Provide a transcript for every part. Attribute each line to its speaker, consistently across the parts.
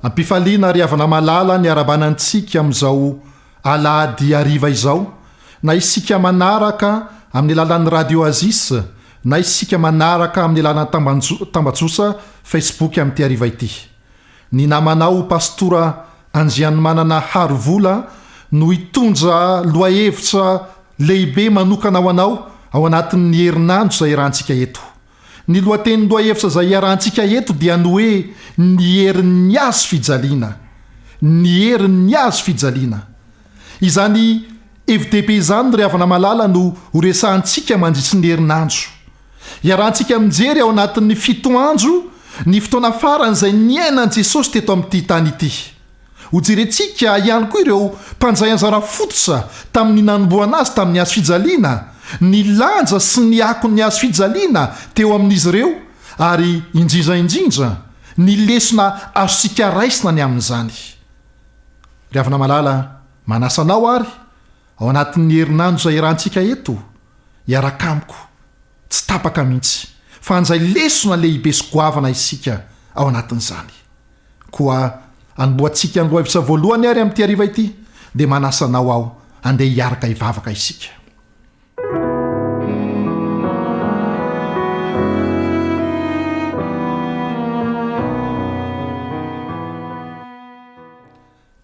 Speaker 1: ampifaliana ry havana malala ny arabanantsika amin'izao alahady ariva izao, na isika manaraka amin'ny alalan'ny radio Azis, na isika manaraka amin'ny alalan'ny tambajosa Facebook amin'ity ariva ity. Ny namanao pastora Andrianomanana Harovola no hitondra loahevitra lehibe manokana ho anao ao anatin'ny herinandro izay iarahantsika eto. Ny lohatenin'ny loahevitra izay iarahantsika eto dia ny hoe ny herin'ny azo fijaliana, ny herin'ny azo fijaliana. Izany FDP izany ry havana malala no horesahantsika mandritry ny herinandro. Iarahantsika mijery ao anatin'ny 7 andro ny fotoana farany izay niainan'i Jesosy teto amin'ity tany ity. Hojerentsika ihany koa ireo mpanjay anjara fototra tamin'ny nanomboana azy tamin'ny hazo fijaliana, ny lanja sy ny akon'ny hazo fijaliana teo amin'izy ireo, ary indrindra ny lesona azosika raisina ny amin'izany. Ry havana malala, manasanao ary ao anatin'ny herinandro izay iarahantsika eto, hiaraka amiko, tsy tapaka mihitsy, fa anjay lesona lehibe sy goavana isika ao anatin'izany. Koa anomboantsika ny loahevitra voalohany ary amin'ity ariva ity, dia manasanao aho andeha hiaraka hivavaka isika.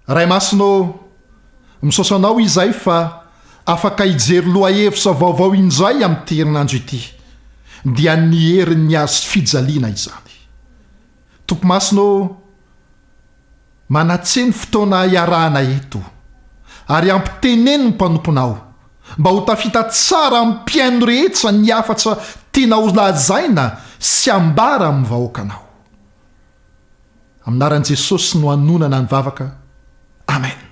Speaker 1: Ray masino, misaosanao izay fa afaka hijery lohahevitra vaovao indray amin'ity herinandro ity, dia ny herin'ny azo fijaliana izany. Tompo masino, manatseny fotoana iarahana eto, ary ampiteneny ny mpanomponao mba ho tafita tsara amin'ny mpiaino rehetra ny afatra tiana ho lazaina sy ambara amin'ny vahoakanao. Aminaran'i Jesosy no hanonana ny vavaka. Amen.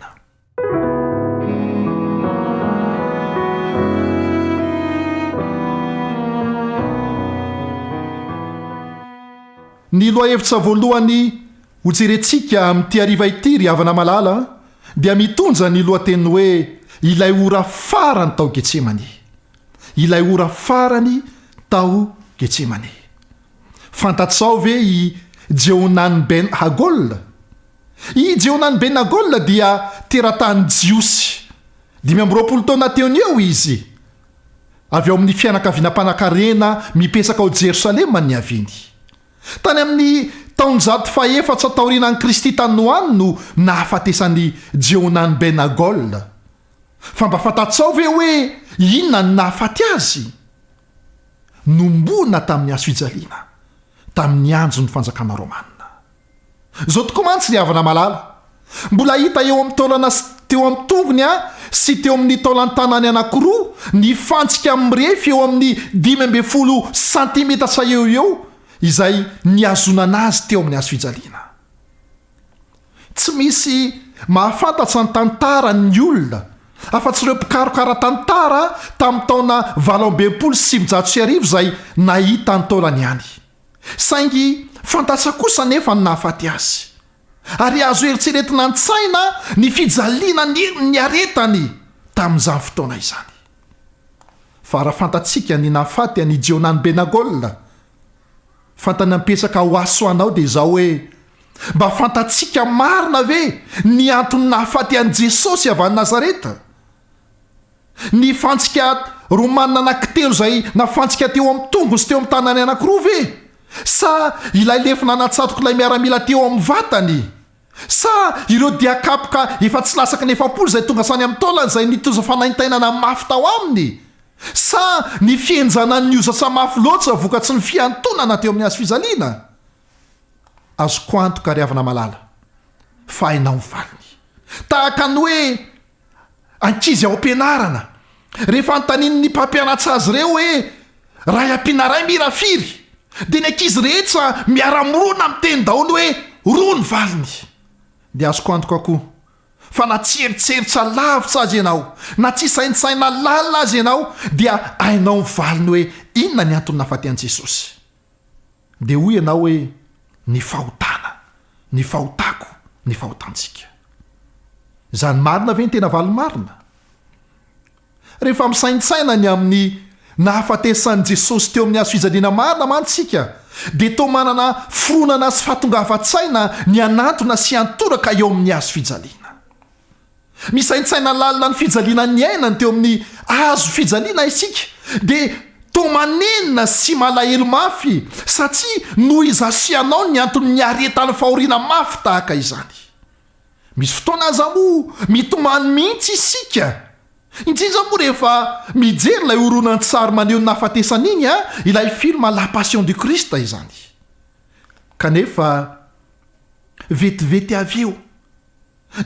Speaker 1: Ny lohahevitra voalohany hojerentsika amin'ity ariva ity ry havana malala dia mitondra ny lohateny hoe ilay ora farany tao Getsemane. Ilay ora farany tao Getsemane. Fantatsao ve i Jehonan ben Hagol? I Jehonan ben Hagol dia teratany Jiosy. 520 taona teo eo izy. Avy ao amin'ny fianakaviana mpanankarena mipesaka ao Jerosalema ny aviny. Tany amin'ny taonjato faefatra taorianan'i Kristy tany Noany no nahafatesany Jehonan ben Hagol. Fa mba fantatsao ve hoe inona ny nahafaty azy? Nombona tamin'ny hazo fijaliana, tamin'ny andro ny fanjakana Romanina. Zao tokoa mantsy ry havana malala, mbola hita eo amin'ny taolana teo amin'ny tongony sy teo amin'ny taolan'ny tanany anankiroa ny fantsika mirefy eo amin'ny 12 santimetatra eo izay niazonana azy teo amin'ny hazo fijaliana. Tsy misy mahafantatra ny tantara ny olona afa-tsy ireo mpikarokara tantara tamin'ny taona 1870 izay nahita ny taolany ihany. Saingy fantatra kosa nefa ny nahafaty azy, ary azo eritseretina an-tsaina ny fijaliana ny aretany tamin'izany fotoana izany. Fa raha fantatsika ny nahafaty any Jehonan ben Hagol, fantany ampiesaka ho aso anao dia izao hoe mba fantatsika marina ve ny antony nahafaty an'i Jesosy avy any Nazareta? Ny fantsika Romanina anankitelo izay nafantsika teo amin'ny tongony sy teo amin'ny tanany anankiroa ve? Sa ilay lefina natsatoka ilay miaramila teo amin'ny vatany? Sa ireo diakapoka efa tsy lasaky ny 7 izay tonga sany amin'ny taolany izay nitoza fanaintainana mafy tao aminy? Sa ny fienjana ny ozasa mafy loatra vokatsy ny fiantonana teo amin'ny hazo fijaliana? Azoko antoka ry havana malala fa hainao mivaliny, tahaka ny hoe ankizy ao am-pianarana rehefa antaniny ny mpampianatra azy ireo hoe ray ampianaray mirafiry, dia ny ankizy rehetra miara-morona amin'ny teny daholo hoe roa ny valiny. Dia azoko antoka koa fa na tsy eritseritra lavitra azy ianao, na tsy saintsaina lalina azy ianao, dia hainao mivaliny hoe inona ny antony nahafaty an'i Jesosy. Dia hoy ianao hoe ny fahotana, ny fahotako, ny fahotantsika. Zany marina ve ny tena valimarina? Rehefa misaintsaina ny amin'ny nahafatesan'i Jesosy teo amin'ny hazo fijaliana marina mantsika dia toa manana foronana sy fahatongavan-tsaina ny anatona sy antoraka eo amin'ny azo fijaliana. Misaintsaina lalina ny fijaliana ny ainany teo amin'ny azo fijaliana isika dia toa manenina sy malahelo mafy satria noho izasianao ny antony ny aretany fahoriana mafy tahaka izany. Misy fotoana aza moa mitomany mihitsy isika, indrindra moa rehefa mijery ilay horonan-tsary maneho ny nahafatesana iny ilay filma La Passion du Christ izany. Kanefa vetivety avy eo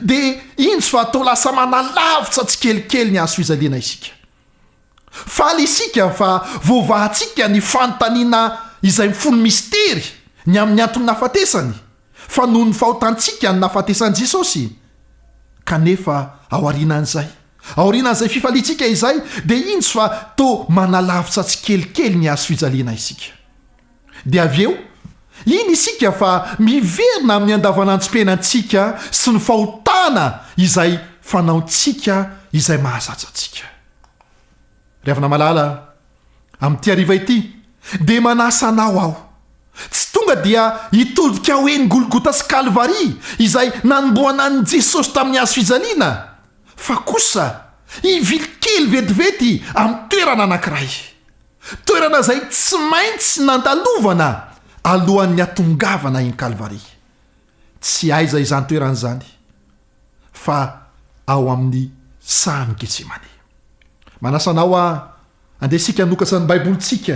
Speaker 1: dia intsy fa atao lasa manalavitra tsy kelikely ny azo fijaliana isika. Faly isika fa voavahantsika ny fanontaniana izay mifono mistery ny amin'ny antony nahafatesany fa noho ny fahotantsika ny nahafatesan'i Jesosy. Kanefa aorianan'izay fifalitsika izay dia intsy fa toa manalavitra tsy kelikely ny azo fijaliana isika. Dia avy eo iny isika fa miverina amin'ny andavanandrom-piainantsika sy ny fahotana izay fanaontsika izay mahazatsantsika. Rehefa malala amin'ity hariva ity dia manasa anao aho, tsy tonga dia hitodika hoe ny Golgota sy Kalvari izay nanomboana an' Jesosy tamin'ny azo fijaliana, fa kosa hivilikely vetivety amin'ny toerana anankiray, toerana izay tsy maintsy nandalovana alohan'ny atongavana iny Kalvari. Tsy aiza izany toerana izany fa ao amin'ny samy Getsemane. Manasanao andesika nokasa ny baibolitsika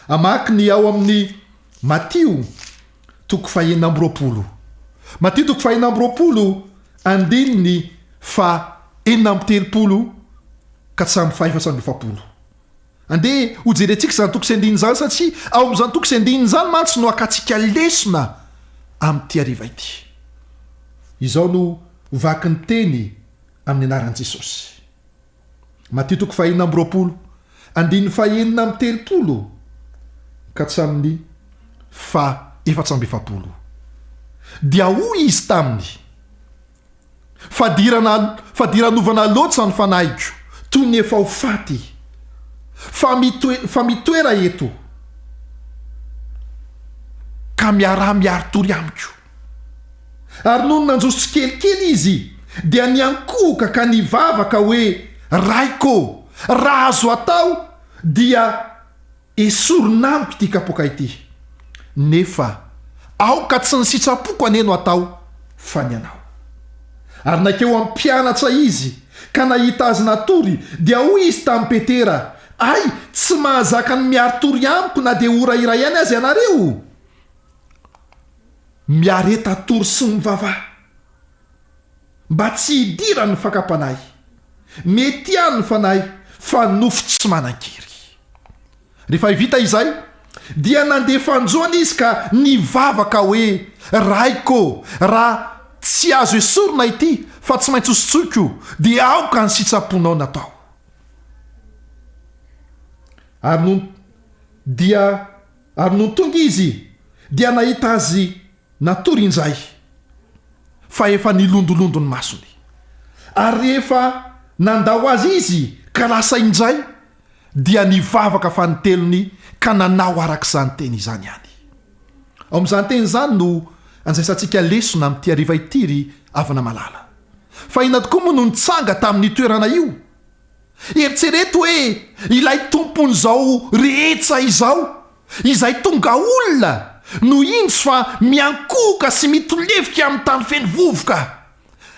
Speaker 1: amakiny ao amin'ny Matio 4:20. Matio 4:20 andininy fa 4:30 ka hatramin'ny 5:70. Andeha hojerentsika izany toko sy andininy izany satria ao amin'izany toko sy andininy izany mantsy no akatsika lesona amin'ity hariva ity. Izao no vaky ny teny amin'ny anaran'i Jesosy. Matio 4:20 andininy fa 4:30 ka hatramin'ny 4:70. Dia hoy izy taminy: fadiranovana loatra ny fanahiko toy ny efa ho faty, fa mitoera eto ka miaro tory amiko. Ary noho nanjoso kelikely izy dia niankohoka ka nivavaka hoe raiko, raha azo atao dia esoronamiko ity kapoaka ity. Nefa aoka tsy ny sitrapoko aneno atao fa ny anao. Ary nakeo amin'ny mpianatra izy ka nahita azy natory dia hoy izy tamin'i Petera: ay, tsy mahazaka ny miaro tory amiko na dia ora iray ihany azy ianareo. Miareta tory sy mivavaha mba tsy hidira ny fakapanay. Mety ihany ny fanahy fa nofo tsy manan-kery. Rehefa vita izay dia nandeha fanjoana izy ka nivavaka hoe raiko, raha tsy azo esorina ity fa tsy maintsy hosotsoiko dia aoka ny sitraponao natao. Ary noho tonga izy dia nahita azy natory inzay fa efa nilondolondo ny masony. Ary rehefa nandao azy izy ka lasa injay dia nivavaka fa nitelony ka nanao arak'izany teny izany ihany. Ao amin'izany teny izany no anjaisantsika lesona amin'ity hariva ity avana malala. Fa ina tokoa moa no nitsanga tamin'ny toerana io. Eritsereto hoe ilay tompon'izao rehetra izao izay tonga olona no intsy fa miankohoka sy mitolevika amin'ny tany feno vovoka.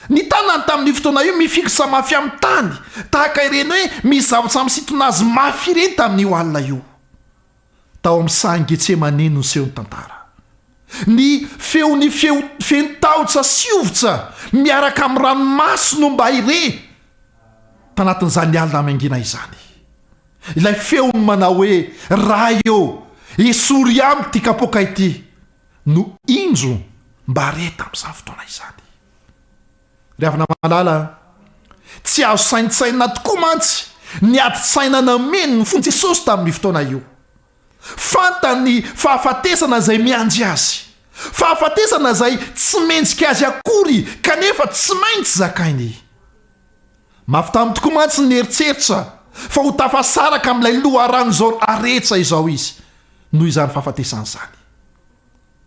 Speaker 1: Ny tanany tamin'ny fotoana io mifikitra mafy amin'ny tany tahaka ireny hoe misy zavatra misintona azy mafy ireny tamin'io alina io. Tao amin'ny sahan'ny Getsemane no nisehony tantara. Ny feony fentaotra sy ovotra miaraka amin'ny ranomasy no mba ire tanatin'izany alina mangina izany. Ilay feony manao hoe raha eo esory amiko ty kapoaka ity no injo mba reta amin'izany fotoana izany. Rehavana malala tsy azo saintsaina tokoa mantsy ny adi-tsaina nameny ny fony Jesosy tamin'ny fotoana io. Fantany fahafatesana izay miandry azy, fahafatesana izay tsy mendrika azy akory kanefa tsy maintsy zakainy. Mafy taminy tokoa mantsy ny eritseritra fa ho tafasaraka amin'ilay loharano izao arehetra izao izy noho izany fahafatesana izany.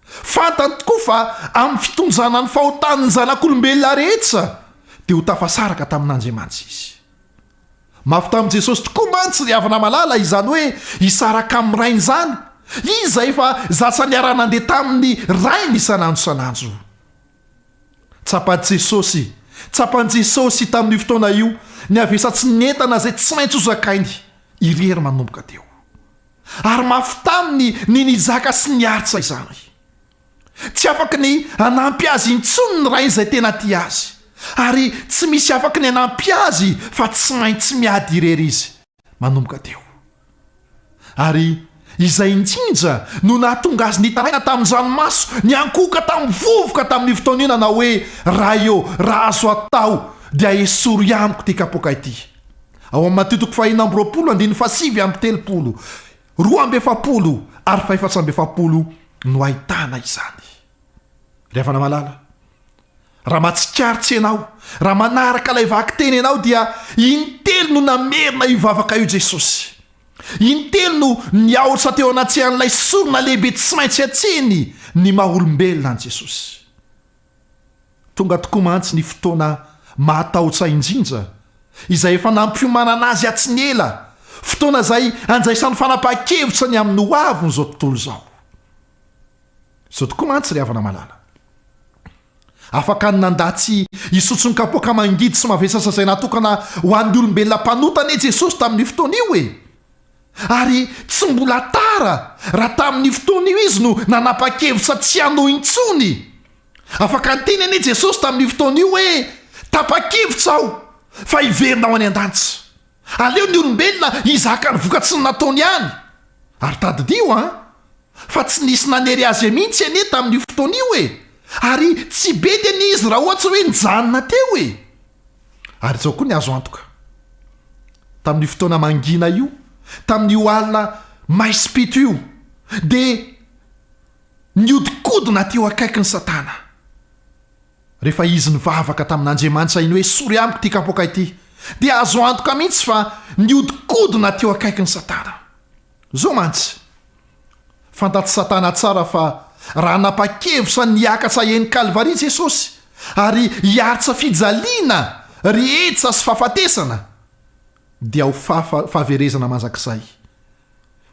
Speaker 1: fantany tokoa fa amin'ny fitonjana ny fahotaniny zanak'olombelona rehetsa dia ho tafasaraka tamin'Andriamanitra izy. Mafy tamin'i Jesosy tokoa mantsy ry havana malala izany hoe hisaraka amin'ny rainy izany, izy efa zatsa niarana andeha tamin'ny rainy isanandro. Tsapan'i Jesosy tamin'io fotoana io ny avesatsy ny entana izay tsy maintsy hozakainy irery manomboka teo. Ary mafy taminy ny nizaka sy niaritra izany. Tsy afaky ny hanampy azy intsony ny rainy izay tena tia azy, ary tsy misy afaky ny hanampy azy fa tsy maintsy miady irery izy manomboka teo. Ary izay indrindra no nahatonga azy nitaraina tamin'ny ranomaso, niankoka tamin'ny vovoka tamin'ny fotoana na hoe raha azo atao dia esoro amiko ty kapoka ity. Ao amin'ny Mateo 4:7-7 2:70 ary 4:70 no ahitana izany. Ry havana malala, raha matsikaritsy ianao, raha manaraka ilay vaky teny ianao dia intelo no namerina ivavaka io Jesosy. Intelo no niaotra teo anaty an'ilay sorona lehibe tsy maintsy atseny ny maha-olombelona any Jesosy. Tonga tokoa mantsy ny fotoana mahatahotra indrindra izay efa nampiomanana azy atsy ny ela, fotoana izay anjaisan'ny fanapahan-kevitra ny amin'ny hoaviny zao tontolo zao. Zao tokoa mantsy ry havana malala, afaka ny nandatsy isotro ny kapoaka mangidy sy mavesasa izay natokana ho an'ny olombelona mpanotana Jesosy tamin'ny fotoana io e. Ary tsy mbola tara raha tamin'ny fotoana io izy no nanapa-kevitra tsy hanohy intsony. Afaka ny teny anie Jesosy tamin'ny fotoana io hoe tapa-kevitra aho fa hiverina ao any an-danitra. Aleo ny olombelona hizaka ny vokatsy ny nataony ihany. Ary tadidio fa tsy nisy nanery azy mihitsy anie tamin'ny fotoana io e. Ary tsy be dia ny izy raha ohatra hoe nijanona teo e. Ary izao koa ny azo antoka tamin'ny fotoana mangina io, tamin'io alina maisipito io, dia niodikodina teo akaiky ny Satana. Rehefa izy nivavaka tamin'Andriamanitra iny hoe sory amiko ty kapoaka ity, dia azo antoka mihitsy fa niodikodina teo akaiky ny Satana. Zao mantsy fantatsy Satana tsara fa raha napa-kevitra niakatra eny Kalvaria Jesosy ary hiaritra fijaliana, rehetsa sy fahafatesana, dia ho fahaverezana manjakizay,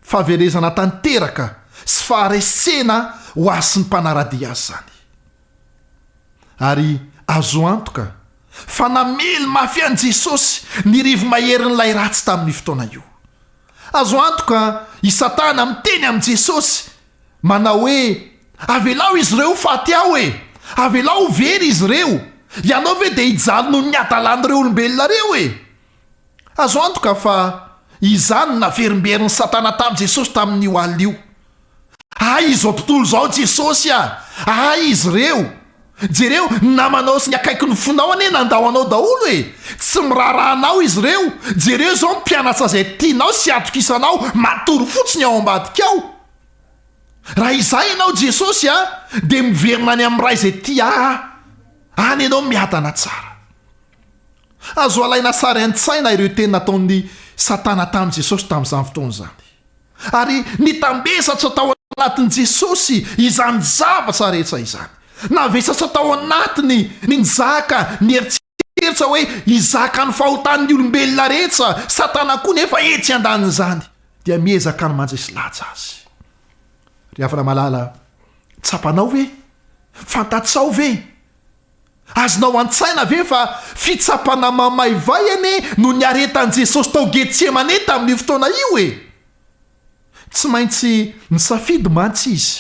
Speaker 1: fahaverezana tanteraka sy faharesena ho azy sy ny mpanaradia azy zany. Ary azo antoka fa namely mafy an' Jesosy ny rivo maherin'ilay ratsy tamin'ny fotoana io. Azo antoka i Satana miteny amin'i Jesosy manao hoe avelao izy ireo faty ao e, avelao very izy ireo, ianao ve dia hijaly noho ny adalan'ireo olombelona reo e. Azo antoka fa izany naverimberiny Satana tamin'i Jesosy tamin'io alina io. Izao tontolo izao Jesosy izy ireo, jereo namanao sy ny akaiky ny fonao ane nandao anao daholo e, tsy mirarahanao izy ireo, jereo zao mpianatra izay tianao sy atokisanao matory fotsiny ao ambadika ao. Raha izay ianao Jesosy dia miverina any amin'ny raha izay tia any ianao miadana tsara. Azo alaina sary an-tsaina ireo teny nataon'ny Satana tamin'i Jesosy tamin'izany fotoana izany. Ary nitambesatra tao anatin'i Jesosy izany zavatra rehetra izany. Navesatra tao anatiny ny nizaka ny eritseritra hoe hizaka ny fahotan'ny olombelona rehetra. Satana koa nefa etsy andanin'izany dia miezaka ny mandresy latsa azy. Ry havana malala, tsapanao ve? Fantatsao ve? Azonao an-tsaina ve fa fitsapana mamaivay ane no niaretan'i Jesosy tao Getsemane tamin'ny fotoana io e? Tsy maintsy nisafidy mantsy izy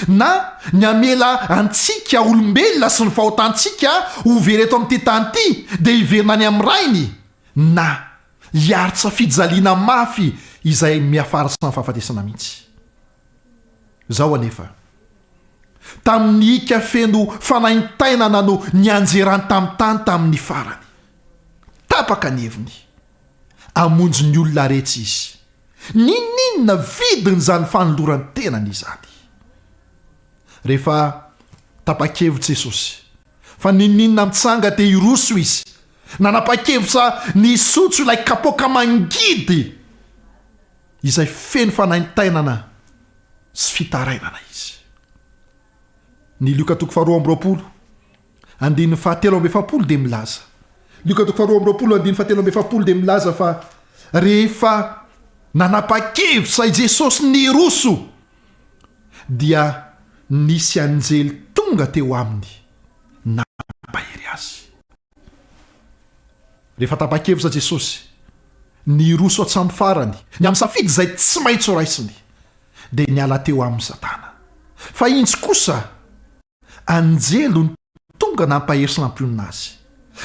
Speaker 1: na ny amela antsika olombelona sy ny fahotantsika ho very eto amin'ity tany ity dia hiverina any amin'ny rainy, na hiaritra fijaliana mafy izay miafara sy ny fahafatesana mihitsy. Zao anefa tamin'ny ika feno fanaintainana no nianjerany tamin'ny tany tamin'ny farany, tapaka ny heviny, amonjy ny olona rehetra izy. Ninona vidiny zany fanolorany tenany izany. Rehefa tapa-kevitra Jesosy fa ninona mitsanga dia iroso izy, nanapa-kevitra ny sotro ilay kapoaka mangidy izay feno fanaintainana sy fitarainana izy. ny Luka toko faharoa amby roapolo andiny fahatelo amby efapolo dia milaza Luka toko faharoa amby roapolo andiny fahatelo amby efapolo dia milaza fa rehefa nanapa-kevitra Jesosy ny roso dia nisy anjely tonga teo aminy nampahery azy. Rehefa tapa-kevitra Jesosy ny roso atsamby farany ny amin'ny safidy izay tsy maintsy ho raisiny dia niala teo amin'ny Satana. Fa intsy kosa anjely ny tonga nampahery sy nampionina azy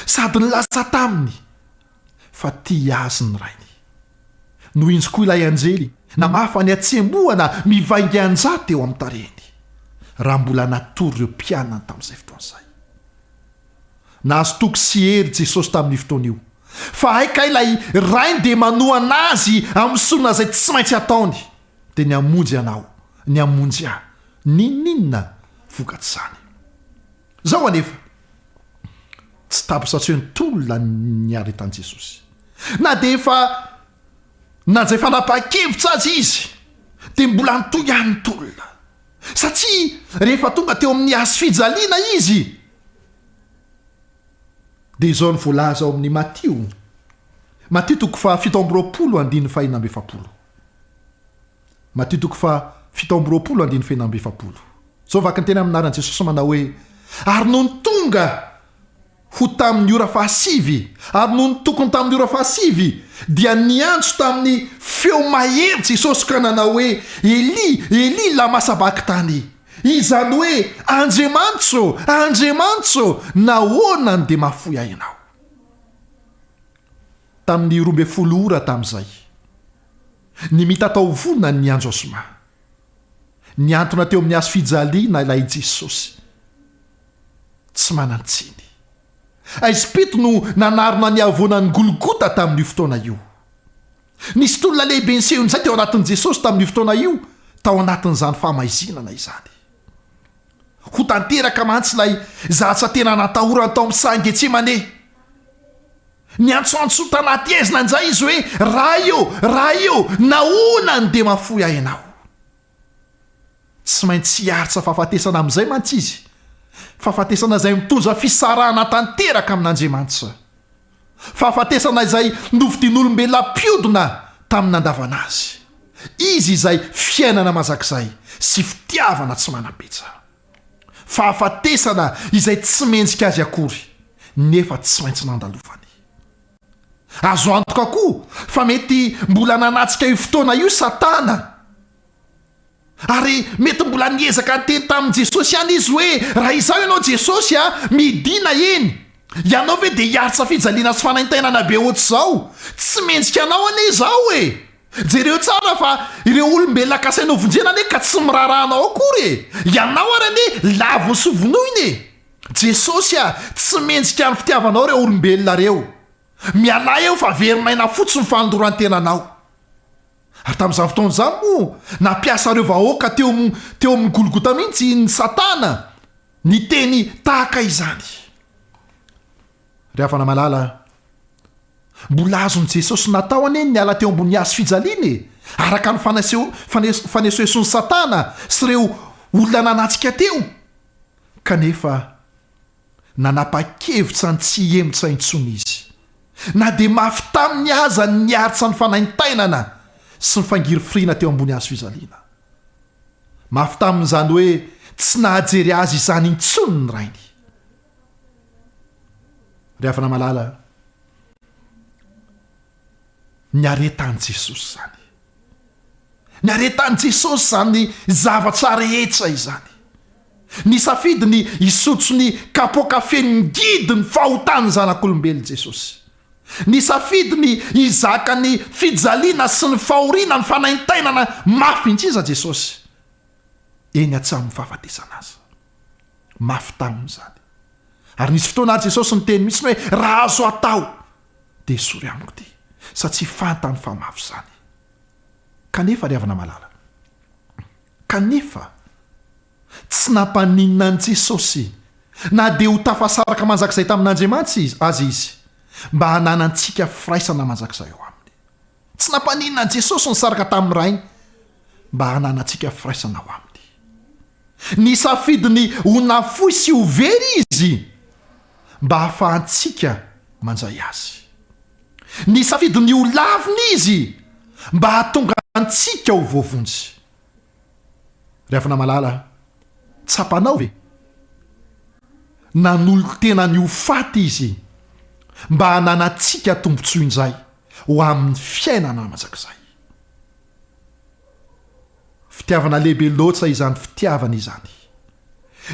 Speaker 1: sady nilaza taminy fa tia azy ny rainy. No intsy koa ilay anjely namafa ny atsembohana mivaingy anja teo amin'ny tarehiny raha mbola natory ireo mpianany tamin'izay fotoan'izay. Nahazo toky sy hery Jesosy tamin'ny fotoana io fa aika ilay rainy dia manohana azy amin'ny sonona izay tsy maintsy ataony dia ny hamonjy anao ny hamonjy ahy ninninona vokatsy izany. Zao anefa tsy taposatsy hoe nitolona niary tany Jesosy na dia efa nanjay fanapa-kevitra azy izy dia mbola nitoy ihany nitolona satria rehefa tonga teo amin'ny hazo fijaliana izy dia izao ny voalaza ao amin'ny Matio toko fa 7 andiny fahinana amby efapolo. Matio toko fa 7 andiny fahinana amby efapolo. Zao vaky ny tena amin'ny anaran'i Jesosy manao hoe ary noho ny tonga ho tamin'ny ora fahasivy ary noho ny tokony tamin'ny ora fahasivy dia niantso tamin'ny feo mahery Jesosy ka nanao hoe Eli Eli lama sabakitany, izany hoe Andriamanitso nahoana ny dia mahafoy ahy ianao. Tamin'ny 12 ora tamin'izay ny mitatao vonina ny andro asoma niantona teo amin'ny hazo fijaliana ilay Jesosy tsy manan-tsiny. Aizipito no nanarona ny avonan'ny Golgota tamin'io fotoana io. Nisy tolona lehibe nisehony izay teo anatin'i Jesosy tamin'io fotoana io tao anatin'izany famaizinana izany. Ho tanteraka mantsy ilay zatra tena natahorana tao amin'ny saha Getsemane. Niantsoantso tanaty ezina inzay izy hoe raha io nahoana ny dia mahafoy ahy ianao. Tsy maintsy hiaritra fahafatesana amin'izay mantsy izy. Fahafatesana izay mitondra fisarahana tanteraka amin'Andriamanitra. Fahafatesana izay novidin'olombelona mpiodina tamin'ny andavanazy. Izy izay fiainana mazakizay sy fitiavana tsy manam-betsa. Fahafatesana izay tsy mendrika azy akory nefa tsy maintsy nandalovany. Azo antoka koa fa mety mbola nanatsika io fotoana io Satana ary mety mbola niezaka teny tamin'i Jesosy ihany izy hoe raha izao ianao Jesosy midina eny ianao ve dia hiaritra fijaliana sy fanaintainana be ohatr'izao tsy mendrika anao ane izao jereo tsara fa ireo olombelona kasainao vonjena ane ka tsy mirarahanao akory ianao ary ane lavo sy vonoiny Jesosy tsy mendrika amin'ny fitiavanao ireo olombelona reo. Miala eo fa verinaina fotsiny fanondoran-tenanao. Ary tamin'izany fotoana izany moa nampiasa ireo vahoaka teo amin'ny Golgota mihitsy ny Satana ny teny tahaka izany. Ry havana malala, mbola azon'i Jesosy natao ane niala teo ambony hazo fijaliana araka ny fanesoeson'ny Satana sy ireo olona nanatsika teo kanefa nanapa-kevitra ny tsy hiemotra intsony izy. Na dia mafy tamin'ny aza ny niaritra ny fanaintainana sy ny fangirifirina teo ambony hazo fijaliana. Mafy tamin'izany hoe tsy nahajery azy izany intsony ny rainy. Ry havana malala, niaretan'i Jesosy zany. Niaretan'i Jesosy zany zavatra rehetra izany. Ny safidy ny isotso ny kapoaka feno ngidy ny fahotany zanak'olombelona Jesosy. Ny safidy ny izaka ny fijaliana sy ny fahoriana ny fanaintainana mafy indrindra Jesosy eny atsamin'ny fahafatesana azy. Mafy tamin'izany. Ary nisy fotoana Jesosy ny teny mihitsy hoe raha azo atao dia sory amiko ty satria fantany fa mafy izany. Kanefa ry havana malala, kanefa tsy nampaninina an' Jesosy na dia ho tafasaraka manjakizay tamin'Andriamanitra azy izy mba hananantsika firaisana manjakizay eo aminy. Tsy nampaninina an' Jesosy ny saraka tamin'ny rainy mba hananantsika firaisana ao aminy. ny safidiny ho nafoy sy ho very izy mba hahafahantsika manjay azy. Ny safidiny ho lavina izy mba hahatonga antsika ho voavonjy. Rehefa malala tsapanao ve nanolo tena ny ho faty izy mba hananatsika tombontsoin'izay ho amin'ny fiainana manjakizay. Fitiavana lehibe loatra izany fitiavana izany.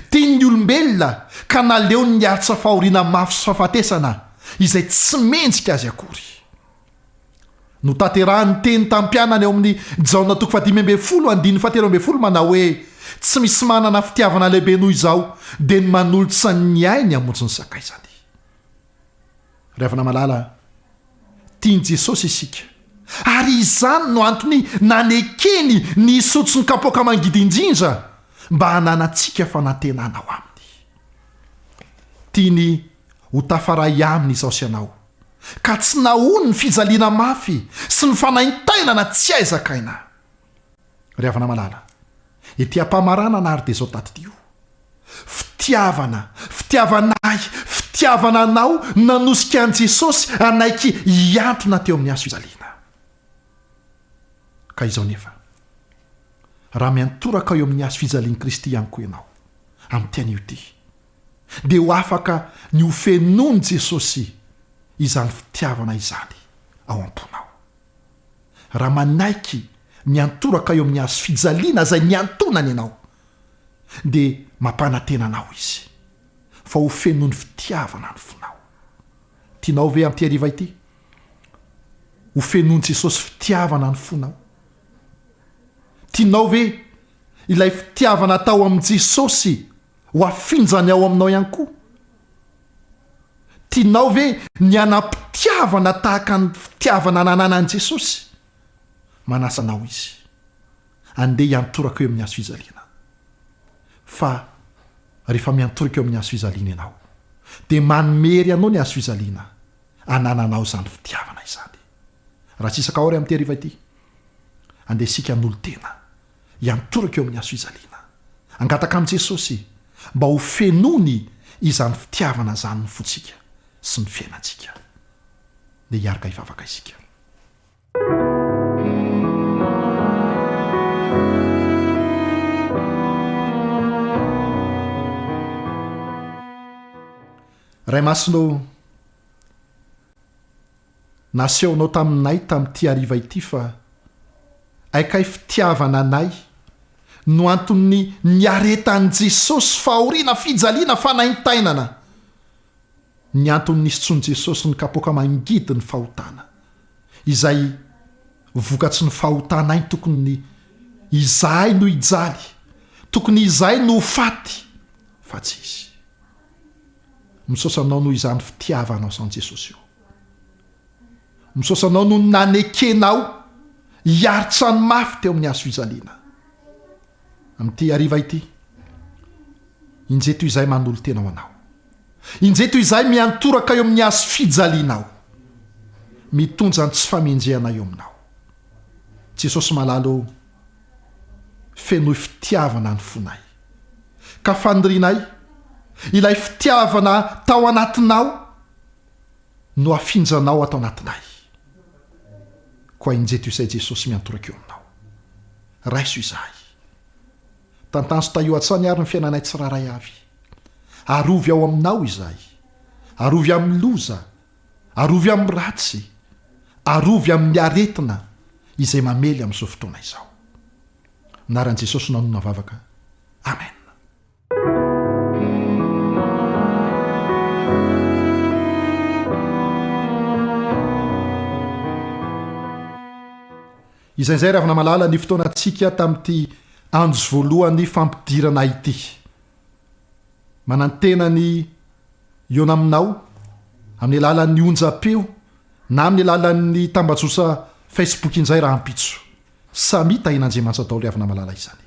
Speaker 1: Tiany olombelona ka naleo ny aritra fahoriana mafy sy fahafatesana izay tsy menjika azy akory. No tanterahany teny tamin'ny mpianany eo amin'ny Jaona 5:17 manao hoe tsy misy manana fitiavana lehibe noho izao dia ny manolotra ny ainy hamonjy ny sakaizany. Rehefa malala tiany Jesosy isika ary izany no antony nanekeny ny isotso ny kapoaka mangidy indrindra mba hananantsika fanantenana ao aminy. Tiany ho tafaray aminy izao sy anao ka tsy nahony ny fijaliana mafy sy ny fanaintainana tsy aizakaina. Rehefa malala ety ampamaranana ary dia zao tatitio fitiavanay fitiavana anao nanosika an' Jesosy anaiky hiantona teo amin'ny azo fijaliana. Ka izao nefa raha miantoraka eo amin'ny azo fijalian'i Kristy ihany koa ianao amin'ny tian'io ty dia ho afaka ny ho fenony Jesosy izany fitiavana izany ao am-ponao. Raha manaiky miantoraka eo amin'ny azo fijaliana izay niantonany ianao dia mampanantenanao izy fa ho fenony fitiavana ny fonao. Tianao ve amin'ity hariva ity ho fenony Jesosy fitiavana ny fonao? Tianao ve ilay fitiavana tao amin'i Jesosy ho afinjany ao aminao ihany koa? Tianao ve ny anam-pitiavana tahaka ny fitiavana nananan'i Jesosy? Manasanao izy andeha hiantoraka eo amin'ny azo fijaliana. Fa rehefa miantoraka eo amin'ny azo fijaliana ianao dia manomery anao ny azo fijaliana anananao izany fitiavana izany. Raha tsy isaka ory amin'ity hariva ity andeha isika n'olo tena hiantoraka eo amin'ny azo fijaliana angataka amin'i Jesosy mba ho fenony izany fitiavana izany ny fotsika sy ny fiainantsika. Dia hiaraka hivavaka isika. Ray masonao nasehonao taminay tamin'ity hariva ity fa aikay fitiavana anay no antony ny aretan'i Jesosy fahoriana fijaliana fanaintainana ny antony nisy tsony Jesosy ny kapoaka mangidy ny fahotana izay vokatsy ny fahotanay tokony izahay no hijaly, tokony izahay no faty fa tsy izy. Misosanao noho izany fitiavanao san Jesosy io. Misosanao no nanekenao hiaritra ny mafy teo amin'ny azo fijaliana. Amin'ity hariva ity injeto izay manolo tena ho anao, injeto izay miantoraka eo amin'ny azo fijalianao, mitondra ny tsy famenjehana eo aminao. Jesosy malalo fenoy fitiavana ny fonay ka fandrinay ilay fitiavana tao anatinao no afinjanao atao anatinay. Koa injeto izay Jesosy miantoraka eo aminao. Raiso izahay tantanso taio atsany ary ny fiainanay tsiraray avy. Arovy ao aminao izahay, arovy amin'ny loza, arovy amin'ny ratsy, arovy amin'ny aretina izay mamely amin'izao fotoana izao. Anaran'i Jesosy nanona vavaka. Amen. Izay raha malala ny fotoanantsika tamin'ity andro voalohany fampidirana ity. Manantenany iona aminao amin'ny alalan'ny onjam-peo na amin'ny alalan'ny tambajosa Facebook inzay raha ampitso. Samita in'Andriamanitra daholo avy na malala izany.